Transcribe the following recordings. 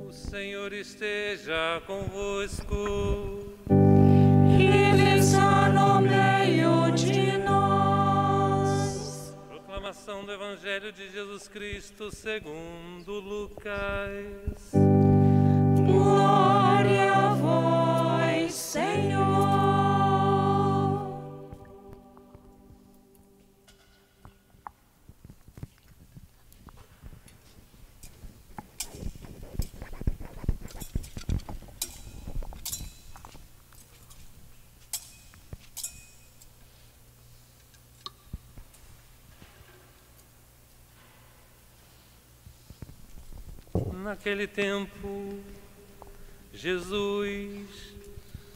O Senhor esteja convosco. Ele está no meio de nós. Proclamação do Evangelho de Jesus Cristo segundo Lucas. Glória a vós, Senhor. Naquele tempo, Jesus,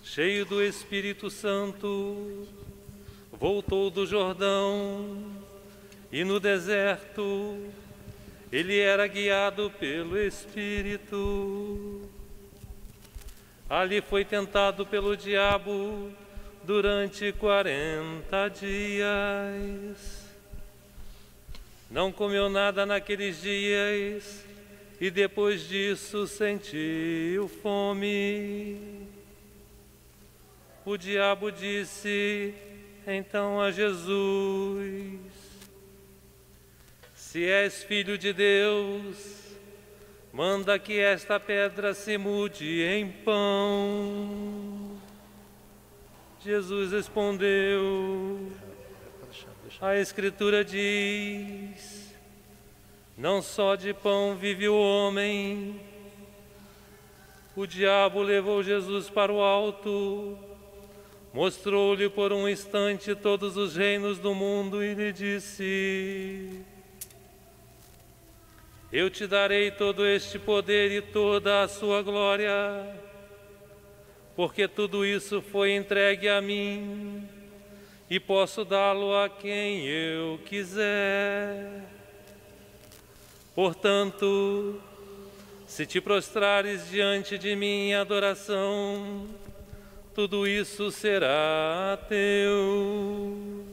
cheio do Espírito Santo, voltou do Jordão e no deserto ele era guiado pelo Espírito. Ali foi tentado pelo diabo durante 40 dias. Não comeu nada naqueles dias e depois disso sentiu fome. O diabo disse então a Jesus: se és filho de Deus, manda que esta pedra se mude em pão. Jesus respondeu: a Escritura diz: não só de pão vive o homem. O diabo levou Jesus para o alto, mostrou-lhe por um instante todos os reinos do mundo e lhe disse: eu te darei todo este poder e toda a sua glória, porque tudo isso foi entregue a mim e posso dá-lo a quem eu quiser. Portanto, se te prostrares diante de mim em adoração, tudo isso será teu.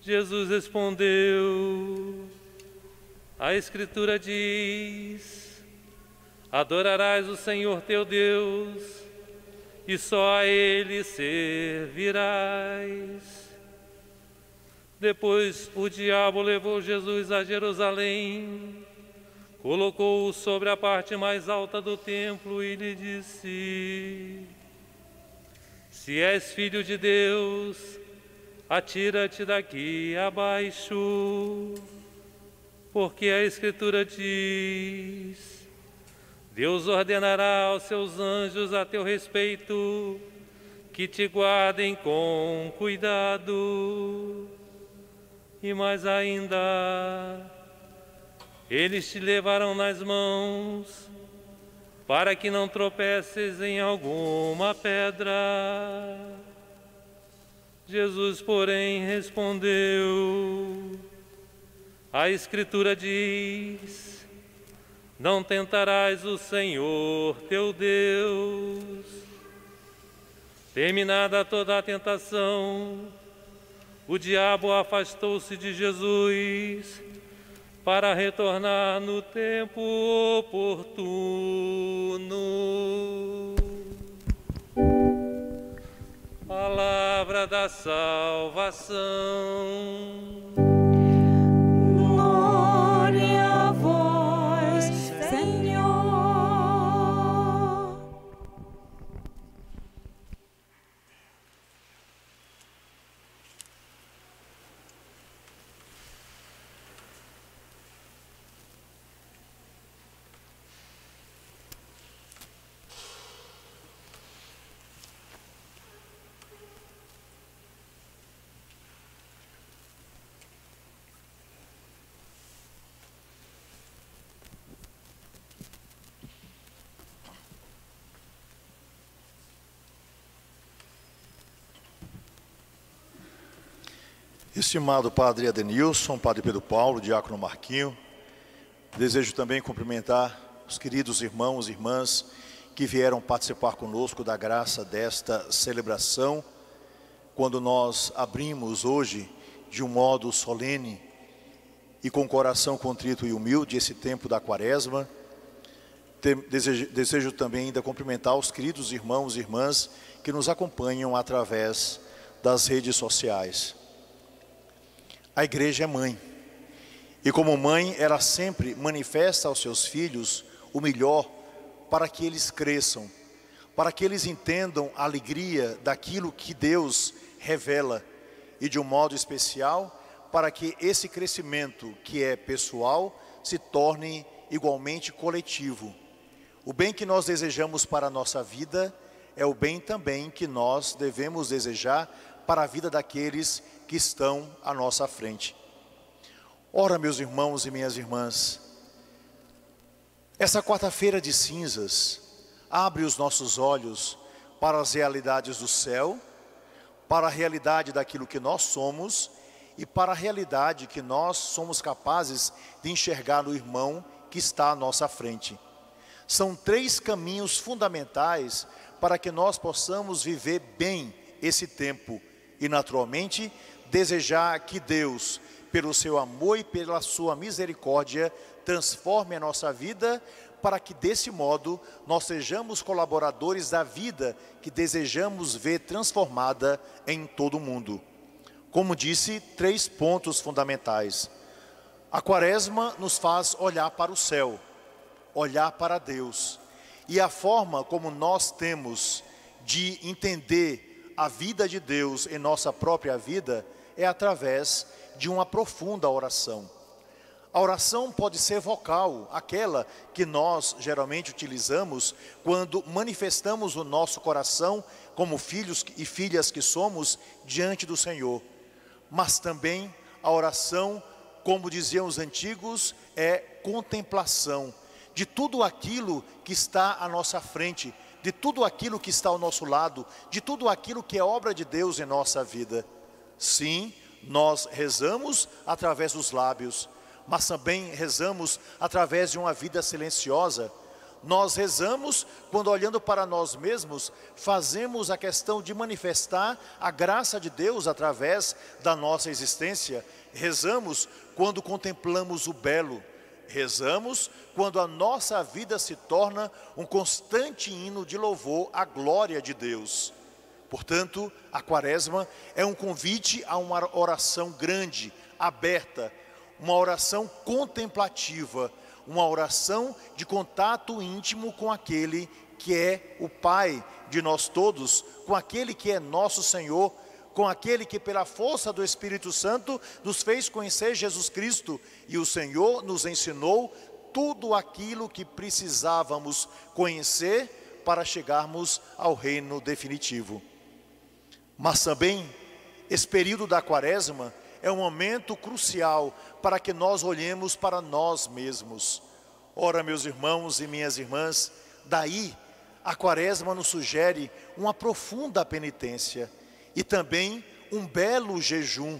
Jesus respondeu: a Escritura diz: adorarás o Senhor teu Deus e só a Ele servirás. Depois o diabo levou Jesus a Jerusalém, colocou-o sobre a parte mais alta do templo e lhe disse: se és filho de Deus, atira-te daqui abaixo, porque a Escritura diz: Deus ordenará aos seus anjos a teu respeito, que te guardem com cuidado. E mais ainda, eles te levarão nas mãos, para que não tropeces em alguma pedra. Jesus, porém, respondeu: a Escritura diz: não tentarás o Senhor teu Deus. Terminada toda a tentação, o diabo afastou-se de Jesus para retornar no tempo oportuno. Palavra da salvação. Glória a vós, Senhor. Estimado Padre Adenilson, Padre Pedro Paulo, Diácono Marquinho, desejo também cumprimentar os queridos irmãos e irmãs que vieram participar conosco da graça desta celebração, quando nós abrimos hoje, de um modo solene e com coração contrito e humilde, esse tempo da Quaresma, Desejo também ainda cumprimentar os queridos irmãos e irmãs que nos acompanham através das redes sociais. A igreja é mãe, e como mãe, ela sempre manifesta aos seus filhos o melhor para que eles cresçam, para que eles entendam a alegria daquilo que Deus revela, e de um modo especial, para que esse crescimento que é pessoal se torne igualmente coletivo. O bem que nós desejamos para a nossa vida é o bem também que nós devemos desejar para a vida daqueles que estão à nossa frente. Ora, meus irmãos e minhas irmãs, essa quarta-feira de cinzas abre os nossos olhos para as realidades do céu, para a realidade daquilo que nós somos e para a realidade que nós somos capazes de enxergar no irmão que está à nossa frente. São 3 caminhos fundamentais para que nós possamos viver bem esse tempo e, naturalmente, desejar que Deus, pelo seu amor e pela sua misericórdia, transforme a nossa vida, para que desse modo nós sejamos colaboradores da vida que desejamos ver transformada em todo o mundo. Como disse, 3 pontos fundamentais. A quaresma nos faz olhar para o céu, olhar para Deus. E a forma como nós temos de entender a vida de Deus em nossa própria vida é através de uma profunda oração. A oração pode ser vocal, aquela que nós geralmente utilizamos quando manifestamos o nosso coração como filhos e filhas que somos diante do Senhor. Mas também a oração, como diziam os antigos, é contemplação de tudo aquilo que está à nossa frente, de tudo aquilo que está ao nosso lado, de tudo aquilo que é obra de Deus em nossa vida. Sim, nós rezamos através dos lábios, mas também rezamos através de uma vida silenciosa. Nós rezamos quando, olhando para nós mesmos, fazemos a questão de manifestar a graça de Deus através da nossa existência. Rezamos quando contemplamos o belo. Rezamos quando a nossa vida se torna um constante hino de louvor à glória de Deus. Portanto, a quaresma é um convite a uma oração grande, aberta, uma oração contemplativa, uma oração de contato íntimo com aquele que é o Pai de nós todos, com aquele que é nosso Senhor, com aquele que pela força do Espírito Santo nos fez conhecer Jesus Cristo, e o Senhor nos ensinou tudo aquilo que precisávamos conhecer para chegarmos ao reino definitivo. Mas também, esse período da quaresma é um momento crucial para que nós olhemos para nós mesmos. Ora, meus irmãos e minhas irmãs, daí a quaresma nos sugere uma profunda penitência e também um belo jejum,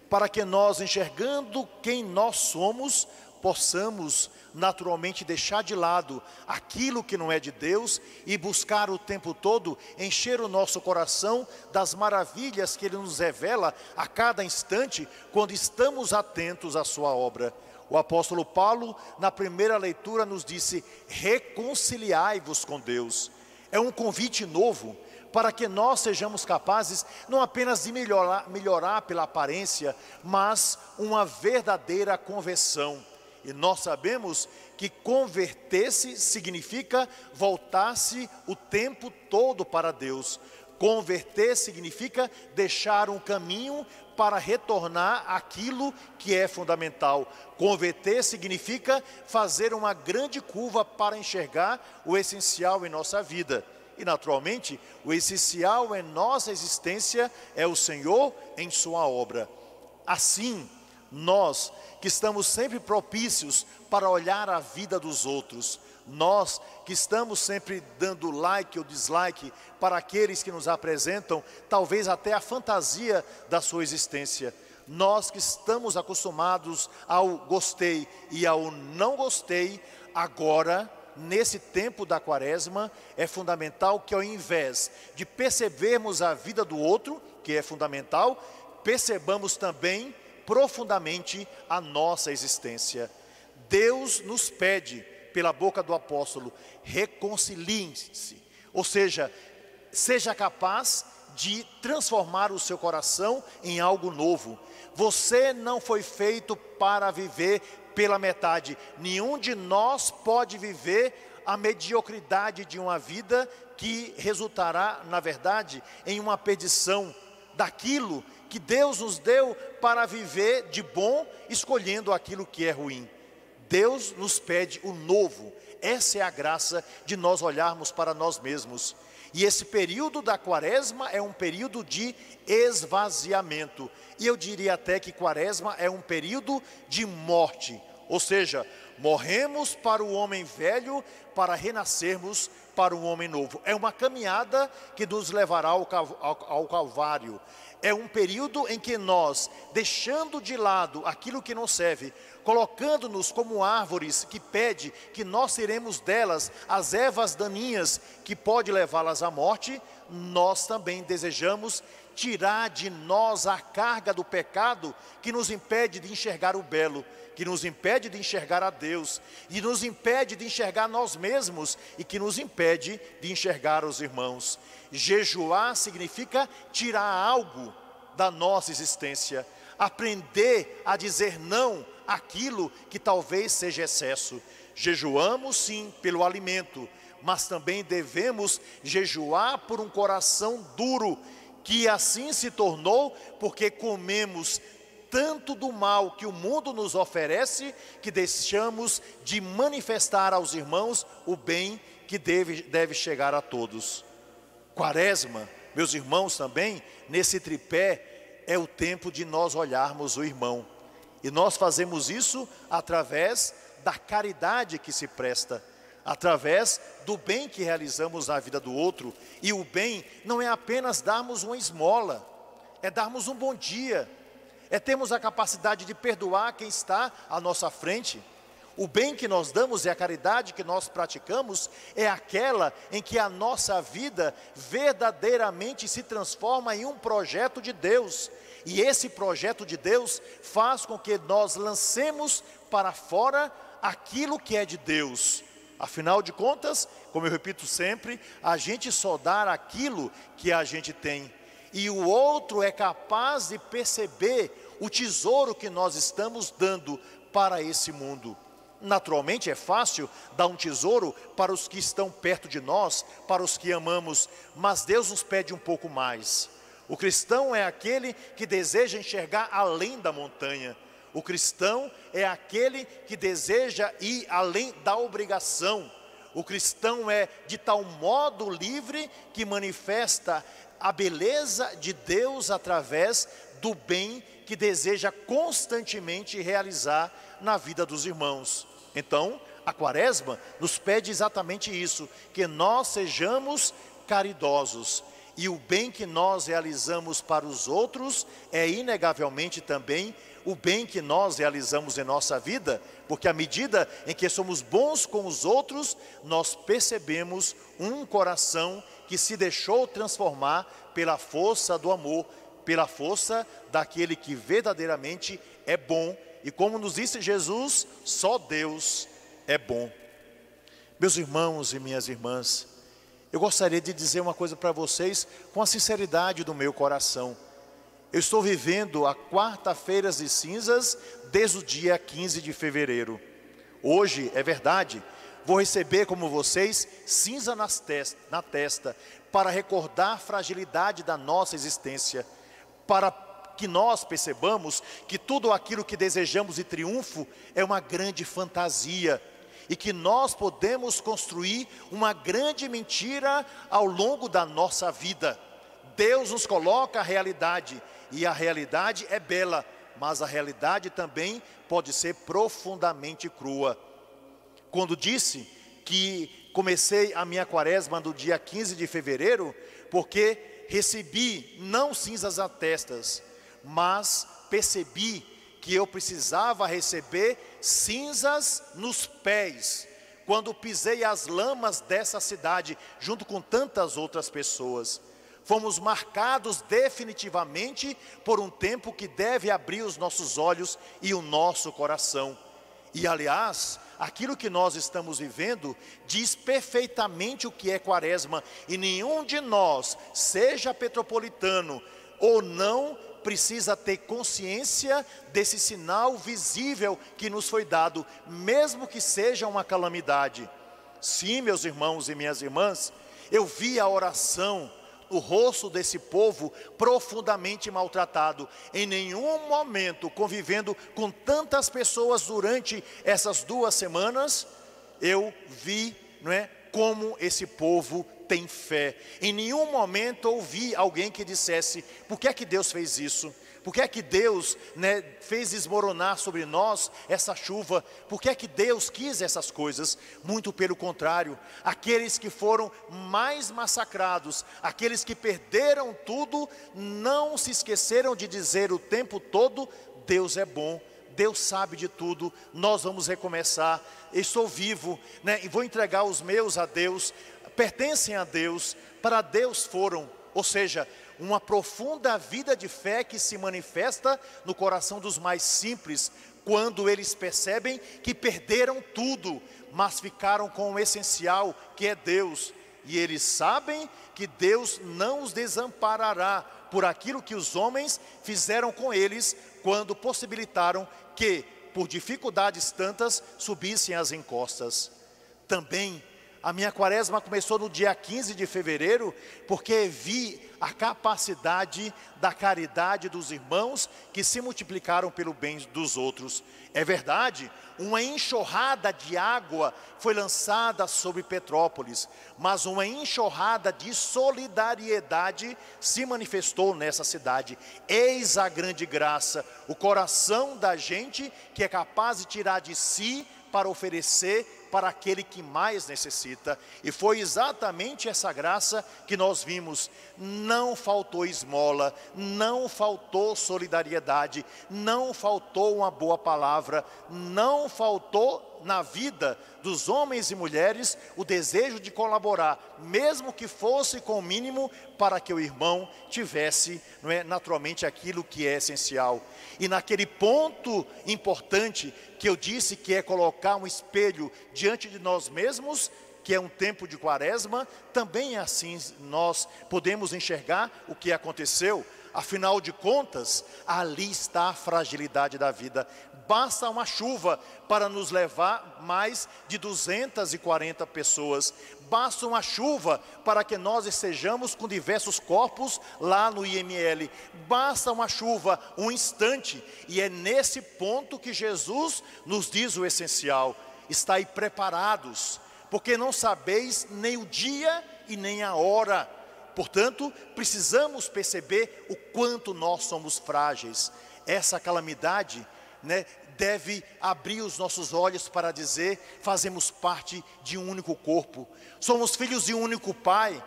para que nós, enxergando quem nós somos, possamos naturalmente deixar de lado aquilo que não é de Deus e buscar o tempo todo encher o nosso coração das maravilhas que Ele nos revela a cada instante, quando estamos atentos à sua obra. O apóstolo Paulo, na primeira leitura, nos disse: reconciliai-vos com Deus. É um convite novo para que nós sejamos capazes não apenas de melhorar pela aparência, mas uma verdadeira conversão. E nós sabemos que converter-se significa voltar-se o tempo todo para Deus. Converter significa deixar um caminho para retornar àquilo que é fundamental. Converter significa fazer uma grande curva para enxergar o essencial em nossa vida. E naturalmente, o essencial em nossa existência é o Senhor em sua obra. Assim, nós que estamos sempre propícios para olhar a vida dos outros, nós que estamos sempre dando like ou dislike para aqueles que nos apresentam, talvez até a fantasia da sua existência, nós que estamos acostumados ao gostei e ao não gostei, agora, nesse tempo da quaresma, é fundamental que, ao invés de percebermos a vida do outro, que é fundamental, percebamos também profundamente a nossa existência. Deus nos pede pela boca do apóstolo: reconciliem-se. Ou seja, seja capaz de transformar o seu coração em algo novo. Você não foi feito para viver pela metade. Nenhum de nós pode viver a mediocridade de uma vida que resultará, na verdade, em uma perdição daquilo que Deus nos deu para viver de bom, escolhendo aquilo que é ruim. Deus nos pede o novo. Essa é a graça de nós olharmos para nós mesmos. E esse período da quaresma é um período de esvaziamento. E eu diria até que quaresma é um período de morte. Ou seja, morremos para o homem velho para renascermos para um homem novo. É uma caminhada que nos levará ao Calvário. É um período em que nós, deixando de lado aquilo que não serve, colocando-nos como árvores que pede que nós tiremos delas as ervas daninhas que pode levá-las à morte, nós também desejamos tirar de nós a carga do pecado que nos impede de enxergar o belo, que nos impede de enxergar a Deus, e nos impede de enxergar nós mesmos, e que nos impede de enxergar os irmãos. Jejuar significa tirar algo da nossa existência, aprender a dizer não àquilo que talvez seja excesso. Jejuamos sim pelo alimento, mas também devemos jejuar por um coração duro, que assim se tornou porque comemos tanto do mal que o mundo nos oferece, que deixamos de manifestar aos irmãos o bem que deve chegar a todos. Quaresma, meus irmãos, também, nesse tripé, é o tempo de nós olharmos o irmão. E nós fazemos isso através da caridade que se presta, através do bem que realizamos na vida do outro. E o bem não é apenas darmos uma esmola, é darmos um bom dia, é termos a capacidade de perdoar quem está à nossa frente. O bem que nós damos e a caridade que nós praticamos é aquela em que a nossa vida verdadeiramente se transforma em um projeto de Deus. E esse projeto de Deus faz com que nós lancemos para fora aquilo que é de Deus. Afinal de contas, como eu repito sempre, a gente só dá aquilo que a gente tem. E o outro é capaz de perceber o tesouro que nós estamos dando para esse mundo. Naturalmente é fácil dar um tesouro para os que estão perto de nós, para os que amamos, mas Deus nos pede um pouco mais. O cristão é aquele que deseja enxergar além da montanha. O cristão é aquele que deseja ir além da obrigação. O cristão é de tal modo livre que manifesta a beleza de Deus através do bem que deseja constantemente realizar na vida dos irmãos. Então, a quaresma nos pede exatamente isso, que nós sejamos caridosos. E o bem que nós realizamos para os outros é inegavelmente também o bem que nós realizamos em nossa vida, porque à medida em que somos bons com os outros, nós percebemos um coração que se deixou transformar pela força do amor, pela força daquele que verdadeiramente é bom. E como nos disse Jesus, só Deus é bom. Meus irmãos e minhas irmãs, eu gostaria de dizer uma coisa para vocês com a sinceridade do meu coração. Eu estou vivendo a quarta-feira de cinzas desde o dia 15 de fevereiro. Hoje, é verdade, vou receber como vocês cinza na testa para recordar a fragilidade da nossa existência, para que nós percebamos que tudo aquilo que desejamos de triunfo é uma grande fantasia, e que nós podemos construir uma grande mentira ao longo da nossa vida. Deus nos coloca a realidade, e a realidade é bela, mas a realidade também pode ser profundamente crua. Quando disse que comecei a minha quaresma no dia 15 de fevereiro, porque recebi não cinzas na testa, mas percebi que eu precisava receber cinzas nos pés, quando pisei as lamas dessa cidade, junto com tantas outras pessoas. Fomos marcados definitivamente por um tempo que deve abrir os nossos olhos e o nosso coração. E aliás, aquilo que nós estamos vivendo diz perfeitamente o que é quaresma. E nenhum de nós, seja petropolitano ou não, precisa ter consciência desse sinal visível que nos foi dado, mesmo que seja uma calamidade. Sim, meus irmãos e minhas irmãs, eu vi a oração, o rosto desse povo profundamente maltratado. Em nenhum momento, convivendo com tantas pessoas durante essas 2 semanas, eu vi, como esse povo tem fé. Em nenhum momento ouvi alguém que dissesse: por que é que Deus fez isso? Por que é que Deus fez desmoronar sobre nós essa chuva? Por que é que Deus quis essas coisas? Muito pelo contrário, aqueles que foram mais massacrados, aqueles que perderam tudo, não se esqueceram de dizer o tempo todo: Deus é bom, Deus sabe de tudo, nós vamos recomeçar, estou vivo, e vou entregar os meus a Deus, pertencem a Deus, para Deus foram. Ou seja, uma profunda vida de fé que se manifesta no coração dos mais simples, quando eles percebem que perderam tudo, mas ficaram com o essencial, que é Deus. E eles sabem que Deus não os desamparará por aquilo que os homens fizeram com eles, quando possibilitaram que, por dificuldades tantas, subissem as encostas. Também a minha quaresma começou no dia 15 de fevereiro, porque vi a capacidade da caridade dos irmãos que se multiplicaram pelo bem dos outros. É verdade, uma enxurrada de água foi lançada sobre Petrópolis, mas uma enxurrada de solidariedade se manifestou nessa cidade. Eis a grande graça, o coração da gente que é capaz de tirar de si para oferecer para aquele que mais necessita. E foi exatamente essa graça que nós vimos. Não faltou esmola, não faltou solidariedade, não faltou uma boa palavra, não faltou na vida dos homens e mulheres o desejo de colaborar, mesmo que fosse com o mínimo, para que o irmão tivesse, naturalmente, aquilo que é essencial. E naquele ponto importante que eu disse, que é colocar um espelho diante de nós mesmos, que é um tempo de quaresma, também assim nós podemos enxergar o que aconteceu. Afinal de contas, ali está a fragilidade da vida. Basta uma chuva para nos levar mais de 240 pessoas. Basta uma chuva para que nós estejamos com diversos corpos lá no IML. Basta uma chuva, um instante. E é nesse ponto que Jesus nos diz o essencial: estai preparados, porque não sabeis nem o dia e nem a hora. Portanto, precisamos perceber o quanto nós somos frágeis. Essa calamidade, deve abrir os nossos olhos para dizer: fazemos parte de um único corpo, somos filhos de um único Pai,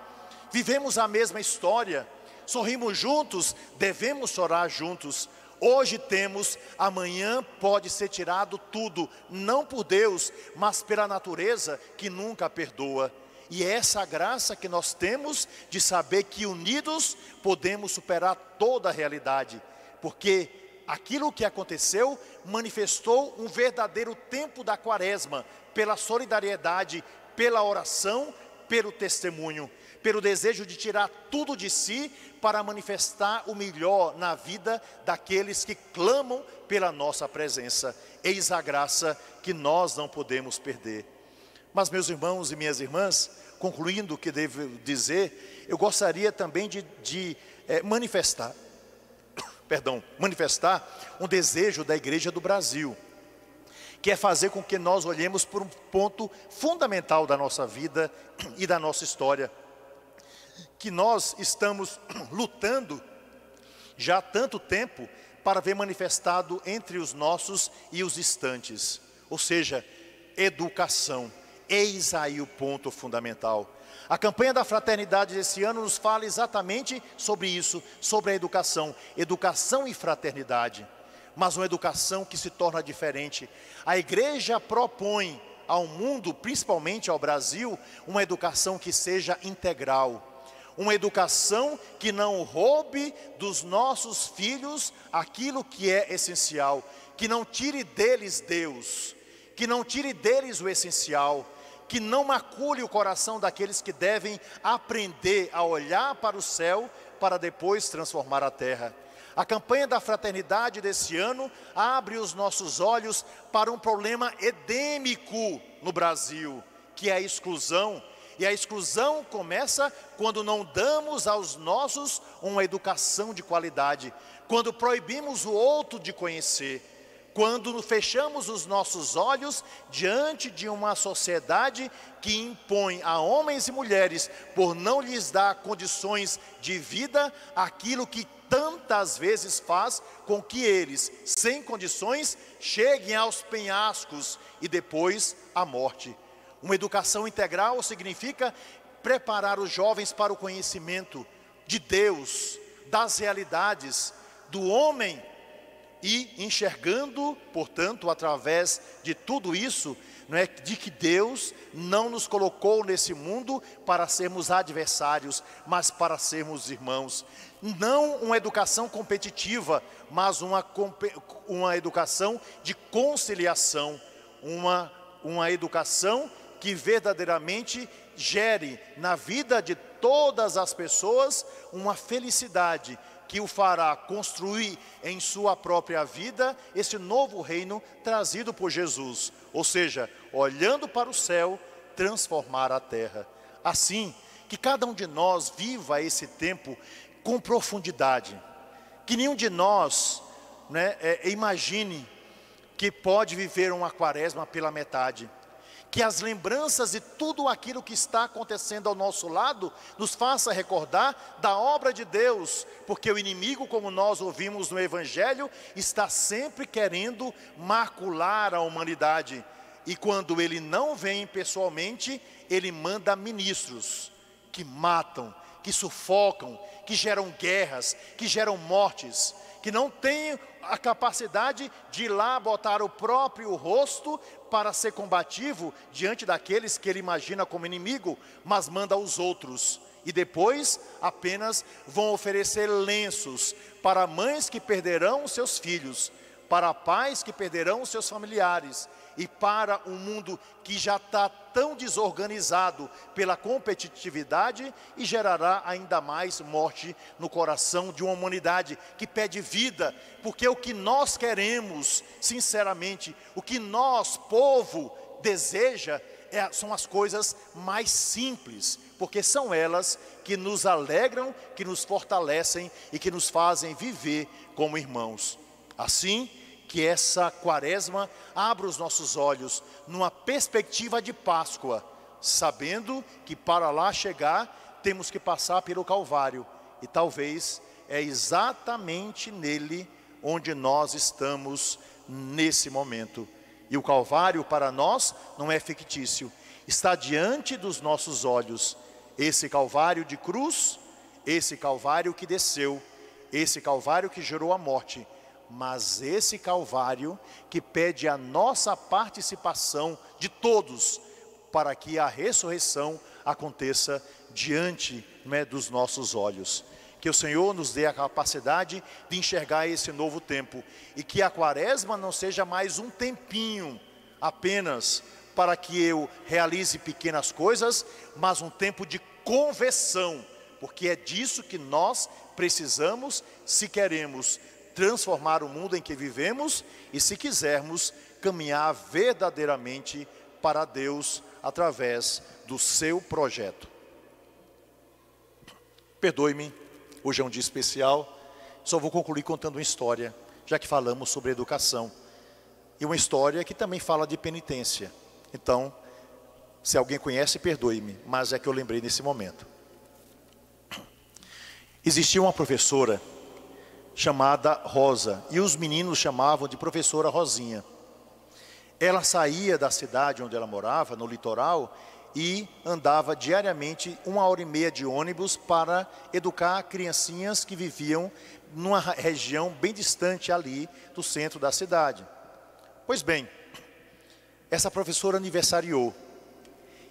vivemos a mesma história, sorrimos juntos, devemos chorar juntos. Hoje temos, amanhã pode ser tirado tudo, não por Deus, mas pela natureza que nunca perdoa. E é essa graça que nós temos de saber que unidos podemos superar toda a realidade, porque aquilo que aconteceu manifestou um verdadeiro tempo da quaresma, pela solidariedade, pela oração, pelo testemunho, pelo desejo de tirar tudo de si para manifestar o melhor na vida daqueles que clamam pela nossa presença. Eis a graça que nós não podemos perder. Mas, meus irmãos e minhas irmãs, concluindo o que devo dizer, eu gostaria também de manifestar um desejo da Igreja do Brasil, que é fazer com que nós olhemos por um ponto fundamental da nossa vida e da nossa história, que nós estamos lutando já há tanto tempo para ver manifestado entre os nossos e os distantes, ou seja, educação. Eis aí o ponto fundamental. A campanha da fraternidade desse ano nos fala exatamente sobre isso, sobre a educação e fraternidade, mas uma educação que se torna diferente. A igreja propõe ao mundo, principalmente ao Brasil, uma educação que seja integral, uma educação que não roube dos nossos filhos aquilo que é essencial, que não tire deles Deus, que não tire deles o essencial, que não macule o coração daqueles que devem aprender a olhar para o céu para depois transformar a terra. A campanha da fraternidade desse ano abre os nossos olhos para um problema endêmico no Brasil, que é a exclusão. E a exclusão começa quando não damos aos nossos uma educação de qualidade, quando proibimos o outro de conhecer, quando fechamos os nossos olhos diante de uma sociedade que impõe a homens e mulheres, por não lhes dar condições de vida, aquilo que tantas vezes faz com que eles, sem condições, cheguem aos penhascos e depois à morte. Uma educação integral significa preparar os jovens para o conhecimento de Deus, das realidades, do homem, e enxergando, portanto, através de tudo isso, de que Deus não nos colocou nesse mundo para sermos adversários, mas para sermos irmãos. Não uma educação competitiva, mas uma educação de conciliação, uma educação que verdadeiramente gere na vida de todas as pessoas uma felicidade que o fará construir em sua própria vida esse novo reino trazido por Jesus. Ou seja, olhando para o céu, transformar a terra. Assim, que cada um de nós viva esse tempo com profundidade. Que nenhum de nós imagine que pode viver uma quaresma pela metade. Que as lembranças de tudo aquilo que está acontecendo ao nosso lado nos faça recordar da obra de Deus, porque o inimigo, como nós ouvimos no Evangelho, está sempre querendo macular a humanidade. E quando ele não vem pessoalmente, ele manda ministros que matam, que sufocam, que geram guerras, que geram mortes, que não têm a capacidade de ir lá botar o próprio rosto para ser combativo diante daqueles que ele imagina como inimigo, mas manda os outros. E depois apenas vão oferecer lenços para mães que perderão seus filhos, para pais que perderão seus familiares, e para um mundo que já está tão desorganizado pela competitividade, e gerará ainda mais morte no coração de uma humanidade que pede vida, porque o que nós queremos, sinceramente, o que nós, povo, deseja, são as coisas mais simples, porque são elas que nos alegram, que nos fortalecem e que nos fazem viver como irmãos. Assim, que essa quaresma abra os nossos olhos numa perspectiva de Páscoa, sabendo que para lá chegar temos que passar pelo Calvário, e talvez é exatamente nele onde nós estamos nesse momento. E o Calvário para nós não é fictício, está diante dos nossos olhos. Esse Calvário de cruz, esse Calvário que desceu, esse Calvário que gerou a morte, mas esse Calvário que pede a nossa participação de todos, para que a ressurreição aconteça diante dos nossos olhos. Que o Senhor nos dê a capacidade de enxergar esse novo tempo, e que a quaresma não seja mais um tempinho apenas para que eu realize pequenas coisas, mas um tempo de conversão, porque é disso que nós precisamos se queremos transformar o mundo em que vivemos e se quisermos caminhar verdadeiramente para Deus através do seu projeto. Perdoe-me, hoje é um dia especial, só vou concluir contando uma história, já que falamos sobre educação. E uma história que também fala de penitência. Então, se alguém conhece, perdoe-me, mas é que eu lembrei nesse momento. Existia uma professora chamada Rosa, e os meninos chamavam de professora Rosinha. Ela saía da cidade onde ela morava, no litoral, e andava diariamente 1h30 de ônibus para educar criancinhas que viviam numa região bem distante ali do centro da cidade. Pois bem, essa professora aniversariou,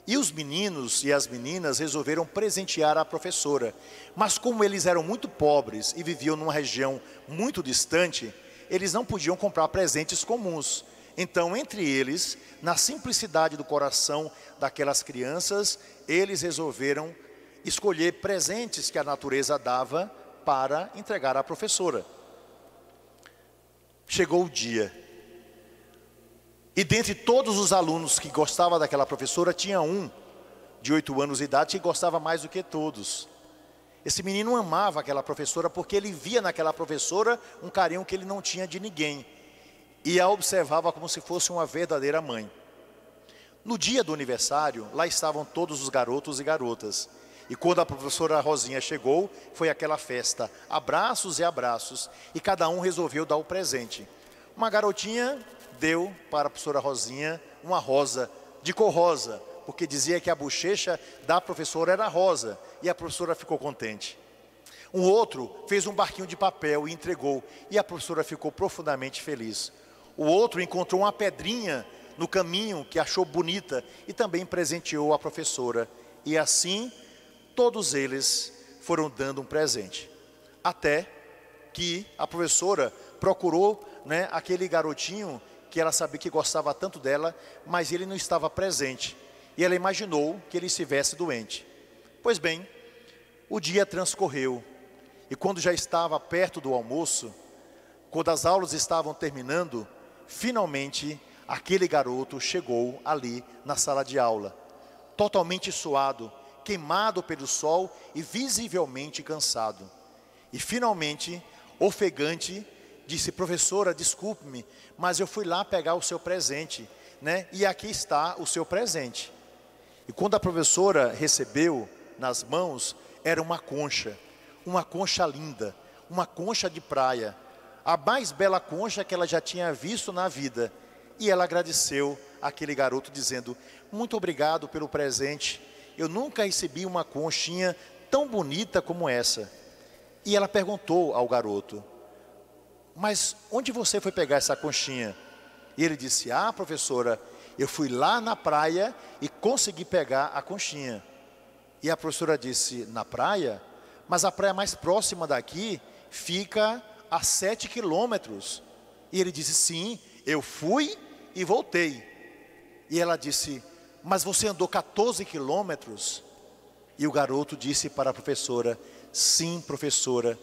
e os meninos e as meninas resolveram presentear a professora. Mas como eles eram muito pobres e viviam numa região muito distante, eles não podiam comprar presentes comuns. Então, entre eles, na simplicidade do coração daquelas crianças, eles resolveram escolher presentes que a natureza dava para entregar à professora. Chegou o dia. E dentre todos os alunos que gostavam daquela professora, tinha um de 8 anos de idade que gostava mais do que todos. Esse menino amava aquela professora porque ele via naquela professora um carinho que ele não tinha de ninguém. E a observava como se fosse uma verdadeira mãe. No dia do aniversário, lá estavam todos os garotos e garotas. E quando a professora Rosinha chegou, foi aquela festa, abraços e abraços, e cada um resolveu dar o presente. Uma garotinha deu para a professora Rosinha uma rosa, de cor rosa, porque dizia que a bochecha da professora era rosa, e a professora ficou contente. Um outro fez um barquinho de papel e entregou, e a professora ficou profundamente feliz. O outro encontrou uma pedrinha no caminho que achou bonita e também presenteou a professora. E assim, todos eles foram dando um presente. Até que a professora procurou, aquele garotinho que ela sabia que gostava tanto dela, mas ele não estava presente. E ela imaginou que ele estivesse doente. Pois bem, o dia transcorreu. E quando já estava perto do almoço, quando as aulas estavam terminando, finalmente aquele garoto chegou ali na sala de aula, totalmente suado, queimado pelo sol e visivelmente cansado. E finalmente, ofegante, disse: professora, desculpe-me, mas eu fui lá pegar o seu presente, e aqui está o seu presente. E quando a professora recebeu nas mãos, era uma concha linda, uma concha de praia, a mais bela concha que ela já tinha visto na vida. E ela agradeceu àquele garoto dizendo: muito obrigado pelo presente, eu nunca recebi uma conchinha tão bonita como essa. E ela perguntou ao garoto: mas onde você foi pegar essa conchinha? E ele disse: ah, professora, eu fui lá na praia e consegui pegar a conchinha. E a professora disse: na praia? Mas a praia mais próxima daqui fica a 7 quilômetros. E ele disse: sim, eu fui e voltei. E ela disse: mas você andou 14 quilômetros? E o garoto disse para a professora: sim, professora,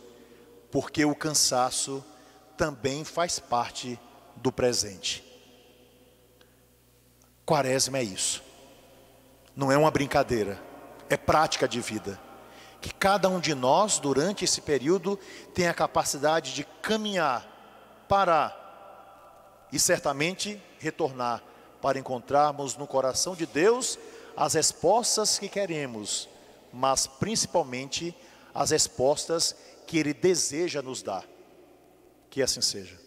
porque o cansaço também faz parte do presente. Quaresma é isso. Não é uma brincadeira, é prática de vida. Que cada um de nós, durante esse período, tenha a capacidade de caminhar, parar e certamente retornar para encontrarmos no coração de Deus as respostas que queremos, mas principalmente as respostas que Ele deseja nos dar. Que assim seja.